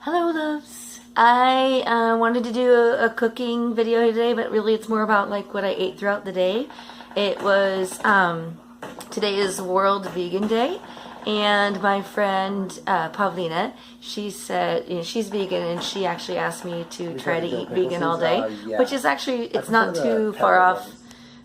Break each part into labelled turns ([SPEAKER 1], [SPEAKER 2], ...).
[SPEAKER 1] Hello loves. I wanted to do a cooking video today, but really it's more about like what I ate throughout the day. It was, today is World Vegan Day, and my friend Pavlina, she said, you know, she's vegan, and she actually asked me to try to eat vegan all day, which is actually, it's not too far off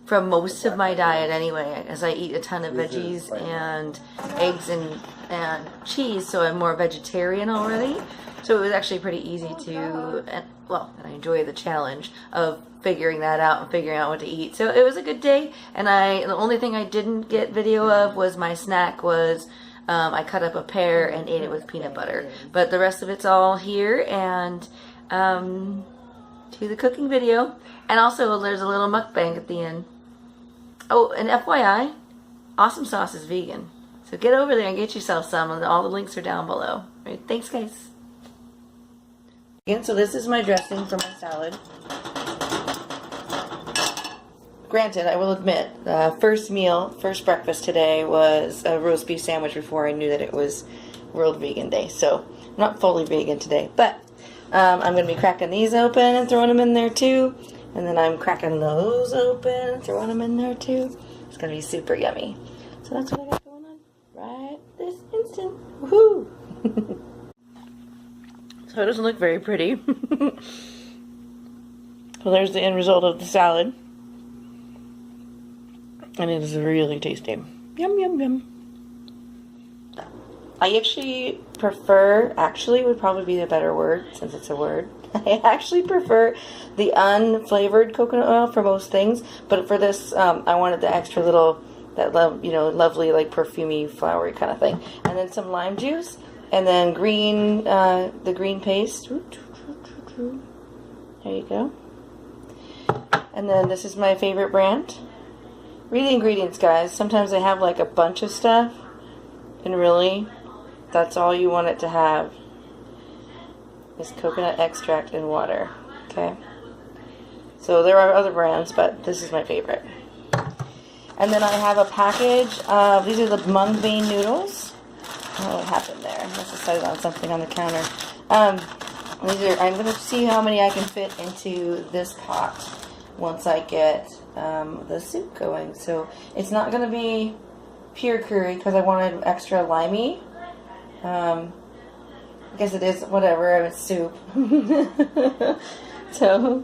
[SPEAKER 1] from most of my diet anyway, as I eat a ton of veggies and eggs and cheese, so I'm more vegetarian already. So it was actually pretty easy to, well, I enjoy the challenge of figuring that out and figuring out what to eat. So it was a good day, and the only thing I didn't get video of was my snack was, I cut up a pear and ate it with peanut butter. But the rest of it's all here, and to the cooking video. And also there's a little mukbang at the end. Oh, and FYI, AwesomeSauce is vegan. So get over there and get yourself some, and all the links are down below. All right, thanks guys. So this is my dressing for my salad. Granted, I will admit, first breakfast today was a roast beef sandwich before I knew that it was World Vegan Day. So I'm not fully vegan today, but I'm going to be cracking these open and throwing them in there too. And then I'm cracking those open and throwing them in there too. It's going to be super yummy. So that's what I got going on right this instant. Woohoo! So it doesn't look very pretty. So there's the end result of the salad. And it is really tasty. Yum, yum, yum. I actually prefer, would probably be the better word, since it's a word. I actually prefer the unflavored coconut oil for most things. But for this, I wanted the extra little, lovely, like, perfumey, flowery kind of thing. And then some lime juice. And then the green paste. There you go. And then this is my favorite brand. Read the ingredients, guys. Sometimes they have like a bunch of stuff, and really, that's all you want it to have is coconut extract and water. Okay. So there are other brands, but this is my favorite. And then I have a package of, these are the mung bean noodles. Oh, what happened there? I must have set it on something on the counter. I'm going to see how many I can fit into this pot once I get the soup going. So it's not going to be pure curry because I wanted extra limey. I guess it is whatever, it's soup. so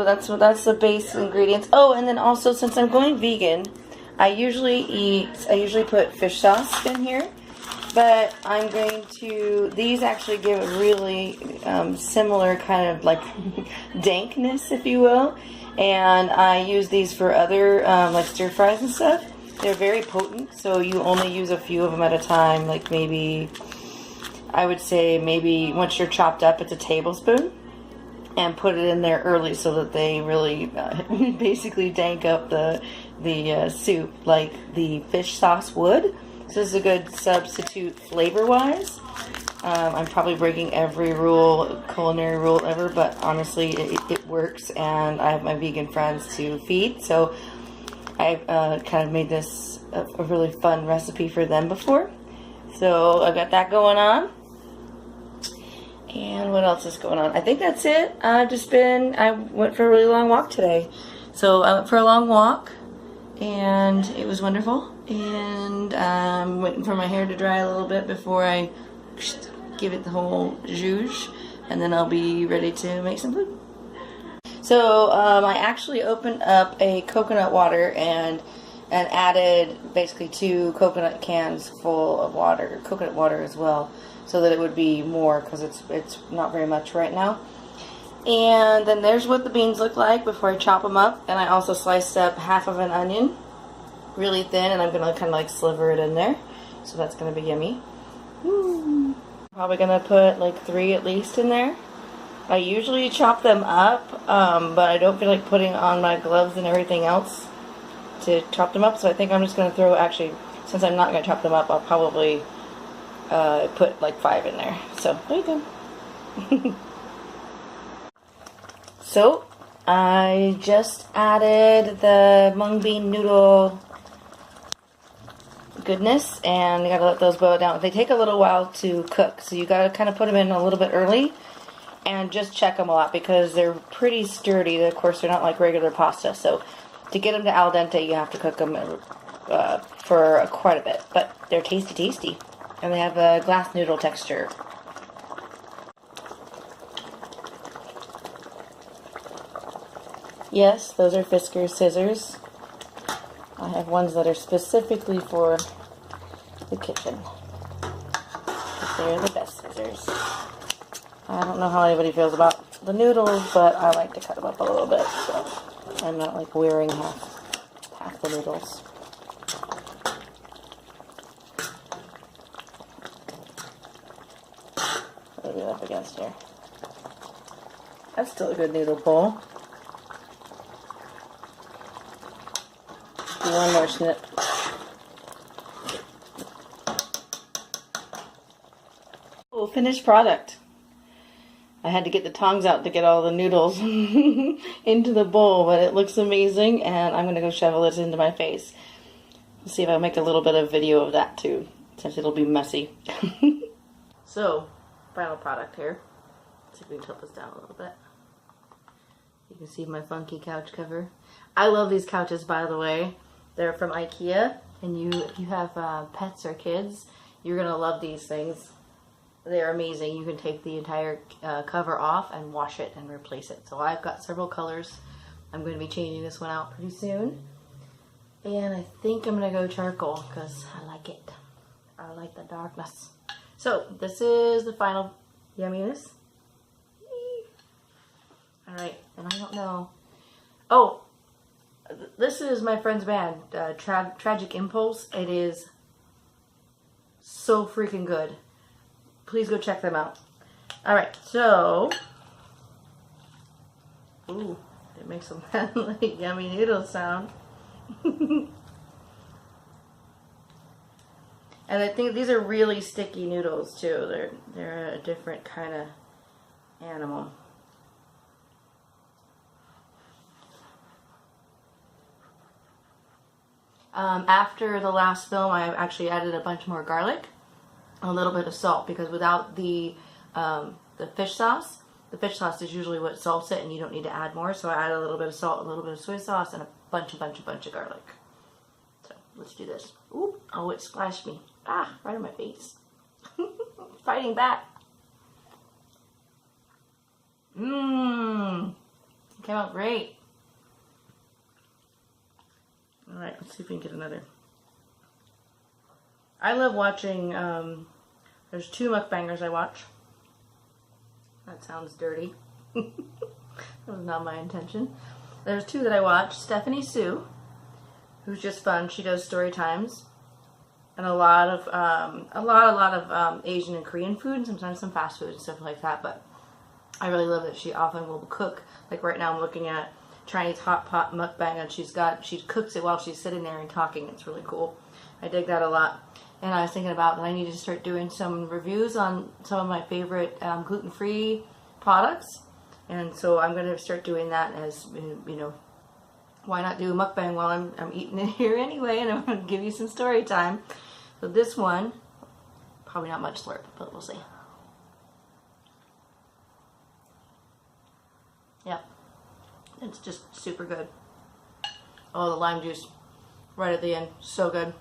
[SPEAKER 1] that's the base ingredients. Oh, and then also, since I'm going vegan, I usually put fish sauce in here. But I'm going to, these actually give a really similar kind of like dankness, if you will. And I use these for other like stir fries and stuff. They're very potent, so you only use a few of them at a time. Like maybe, I would say maybe once you're chopped up, it's a tablespoon. And put it in there early so that they really basically dank up the soup like the fish sauce would. So this is a good substitute flavor-wise. I'm probably breaking every culinary rule ever, but honestly, it works, and I have my vegan friends to feed, so I've kind of made this a really fun recipe for them before. So I've got that going on. And what else is going on? I think that's it. I went for a really long walk today. So I went for a long walk, and it was wonderful. And I'm waiting for my hair to dry a little bit before I give it the whole zhuzh, and then I'll be ready to make some food. So I actually opened up a coconut water and added basically 2 coconut cans full of water, coconut water as well, so that it would be more, because it's not very much right now. And then there's what the beans look like before I chop them up. And I also sliced up half of an onion really thin, and I'm going to kind of like sliver it in there. So that's going to be yummy. Probably going to put like 3 at least in there. I usually chop them up, but I don't feel like putting on my gloves and everything else to chop them up. So I think I'm just going to throw, actually, since I'm not going to chop them up, I'll probably put like 5 in there. So there you go. So I just added the mung bean noodle goodness, and you gotta let those boil down. They take a little while to cook, so you gotta kind of put them in a little bit early and just check them a lot because they're pretty sturdy. Of course, they're not like regular pasta, so to get them to al dente, you have to cook them for quite a bit. But they're tasty, tasty, and they have a glass noodle texture. Yes, those are Fiskars scissors. I have ones that are specifically for the kitchen. They're the best scissors. I don't know how anybody feels about the noodles, but I like to cut them up a little bit, so I'm not like wearing half the noodles. What are we up against here? That's still a good noodle bowl. One more snip. Oh, finished product. I had to get the tongs out to get all the noodles into the bowl, but it looks amazing, and I'm going to go shovel this into my face. Let's see if I make a little bit of video of that too, since it'll be messy. So, final product here. Let's see if we can tilt this down a little bit. You can see my funky couch cover. I love these couches, by the way. They're from IKEA, and if you have pets or kids, you're going to love these things. They're amazing. You can take the entire cover off and wash it and replace it. So I've got several colors. I'm going to be changing this one out pretty soon. And I think I'm going to go charcoal because I like it. I like the darkness. So this is the final yumminess. Alright, and I don't know. Oh! This is my friend's band, Tragic Impulse. It is so freaking good. Please go check them out. Alright, so... Ooh, it makes some like yummy noodle sound. And I think these are really sticky noodles too. They're a different kind of animal. After the last film, I actually added a bunch more garlic, a little bit of salt, because without the fish sauce is usually what salts it, and you don't need to add more. So I added a little bit of salt, a little bit of soy sauce, and a bunch of garlic. So let's do this. Ooh, oh, it splashed me. Ah, right on my face. Fighting back. Mmm, came out great. Alright, let's see if we can get another. I love watching, there's two mukbangers I watch. That sounds dirty. That was not my intention. There's two that I watch. Stephanie Sue, who's just fun. She does story times. And a lot of Asian and Korean food, and sometimes some fast food and stuff like that. But I really love that she often will cook. Like right now I'm looking at Chinese hot pot mukbang, and she cooks it while she's sitting there and talking. It's really cool. I dig that a lot. And I was thinking about that I need to start doing some reviews on some of my favorite gluten-free products, and so I'm going to start doing that. As you know, why not do a mukbang while I'm eating it here anyway, and I'm going to give you some story time. So this one, probably not much slurp, but we'll see. Yep. It's just super good. Oh, the lime juice right at the end. So good.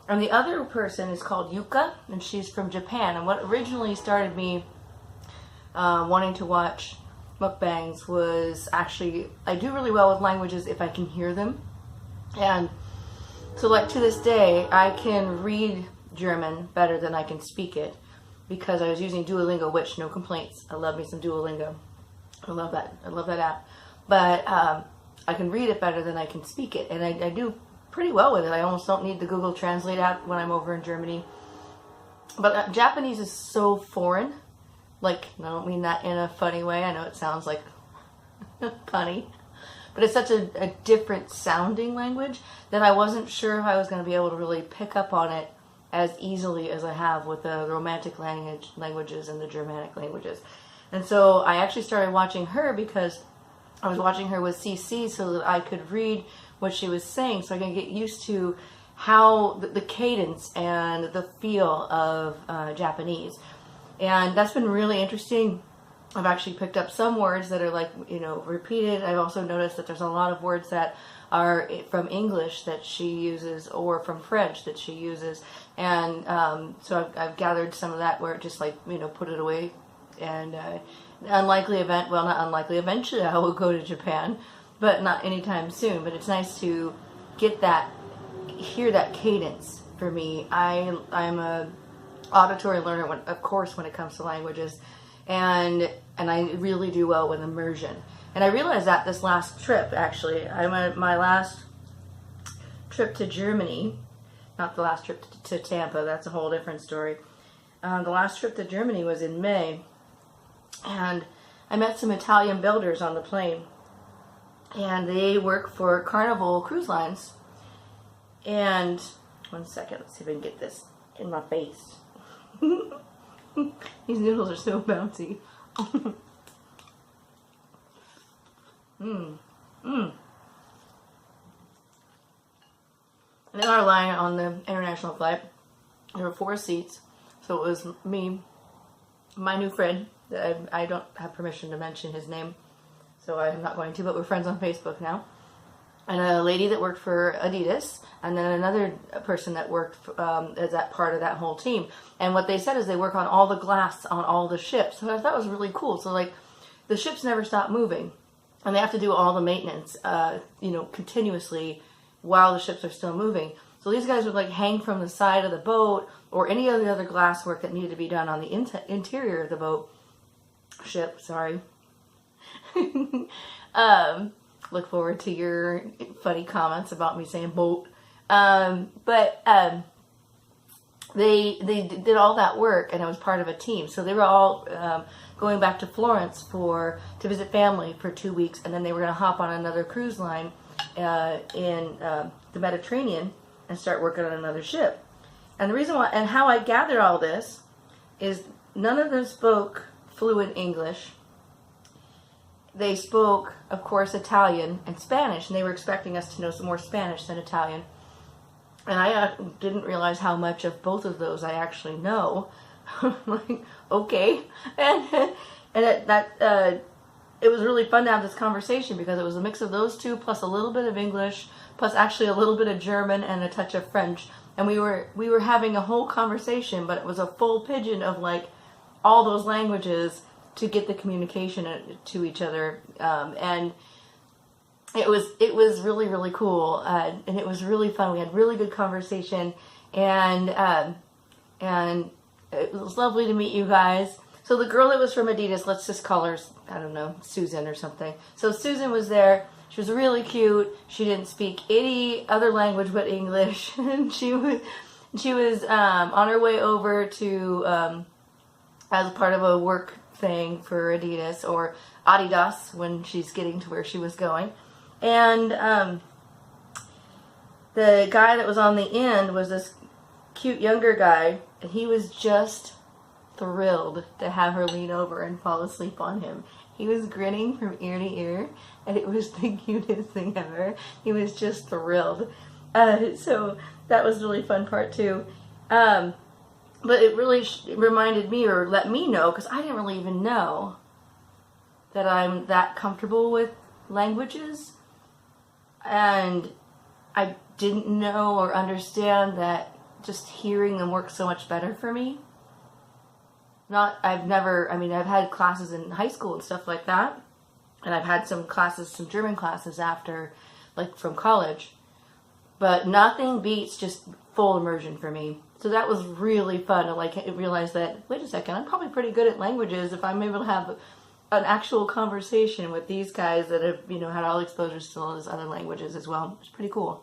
[SPEAKER 1] And the other person is called Yuka, and she's from Japan. And what originally started me wanting to watch mukbangs was actually, I do really well with languages if I can hear them. And so like to this day, I can read German better than I can speak it because I was using Duolingo, which no complaints. I love me some Duolingo. I love that. I love that app. But I can read it better than I can speak it, and I do pretty well with it. I almost don't need the Google Translate app when I'm over in Germany. But Japanese is so foreign. Like, I don't mean that in a funny way. I know it sounds like punny. But it's such a different sounding language that I wasn't sure if I was going to be able to really pick up on it as easily as I have with the Romantic languages and the Germanic languages. And so I actually started watching her because I was watching her with CC so that I could read what she was saying, so I can get used to how the cadence and the feel of Japanese. And that's been really interesting. I've actually picked up some words that are like, you know, repeated. I've also noticed that there's a lot of words that are from English that she uses, or from French that she uses. And so I've gathered some of that where it just like, you know, put it away. And unlikely event, well, not unlikely, eventually I will go to Japan, but not anytime soon. But it's nice to get that, hear that cadence for me. I'm a auditory learner, of course, when it comes to languages. And I really do well with immersion. And I realized that this last trip, actually, my last trip to Germany, not the last trip to Tampa, that's a whole different story. The last trip to Germany was in May, and I met some Italian builders on the plane, and they work for Carnival Cruise Lines. And, one second, let's see if I can get this in my face. These noodles are so bouncy. And in our line on the international flight, there were 4 seats. So it was me, my new friend, that I don't have permission to mention his name, so I'm not going to, but we're friends on Facebook now. And a lady that worked for Adidas, and then another person that worked as that part of that whole team. And what they said is they work on all the glass on all the ships. So I thought it was really cool. So like, the ships never stop moving, and they have to do all the maintenance, you know, continuously while the ships are still moving. So these guys would like hang from the side of the boat, or any of the other glass work that needed to be done on the interior of the ship. Sorry. Look forward to your funny comments about me saying boat. They did all that work, and I was part of a team. So they were all going back to Florence to visit family for 2 weeks, and then they were going to hop on another cruise line in the Mediterranean and start working on another ship. And the reason why, and how I gathered all this, is none of them spoke fluent English. They spoke, of course, Italian and Spanish, and they were expecting us to know some more Spanish than Italian. And I didn't realize how much of both of those I actually know. Like, okay. And it was really fun to have this conversation, because it was a mix of those two, plus a little bit of English, plus actually a little bit of German and a touch of French. And we were having a whole conversation, but it was a full pigeon of like all those languages to get the communication to each other, and it was really, really cool, and it was really fun. We had really good conversation, and it was lovely to meet you guys. So the girl that was from Adidas, let's just call her, I don't know, Susan or something. So Susan was there. She was really cute. She didn't speak any other language but English, and she was on her way over to as part of a work thing for Adidas, or Adidas, when she's getting to where she was going. And the guy that was on the end was this cute younger guy, and he was just thrilled to have her lean over and fall asleep on him. He was grinning from ear to ear, and it was the cutest thing ever. He was just thrilled. So that was a really fun part too. But it really reminded me, or let me know, because I didn't really even know that I'm that comfortable with languages. And I didn't know or understand that just hearing them works so much better for me. I've had classes in high school and stuff like that. And I've had some German classes after, like from college. But nothing beats just full immersion for me. So that was really fun to like realize that, wait a second, I'm probably pretty good at languages if I'm able to have an actual conversation with these guys that have, you know, had all exposures to all these other languages as well. It's pretty cool.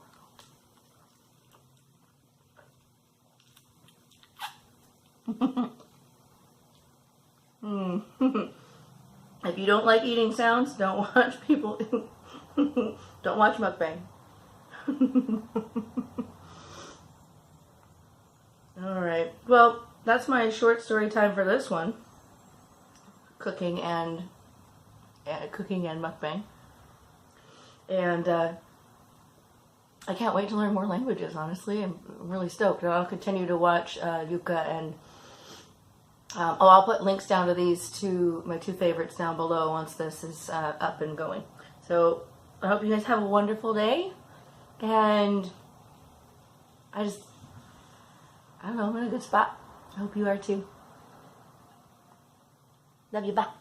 [SPEAKER 1] If you don't like eating sounds, don't watch people. Don't watch mukbang. Alright, well, that's my short story time for this one. Cooking and mukbang. And I can't wait to learn more languages, honestly. I'm really stoked. And I'll continue to watch Yuka and I'll put links down to these two, my two favorites down below once this is up and going. So I hope you guys have a wonderful day. And I don't know, I'm in a good spot. I hope you are too. Love you, bye.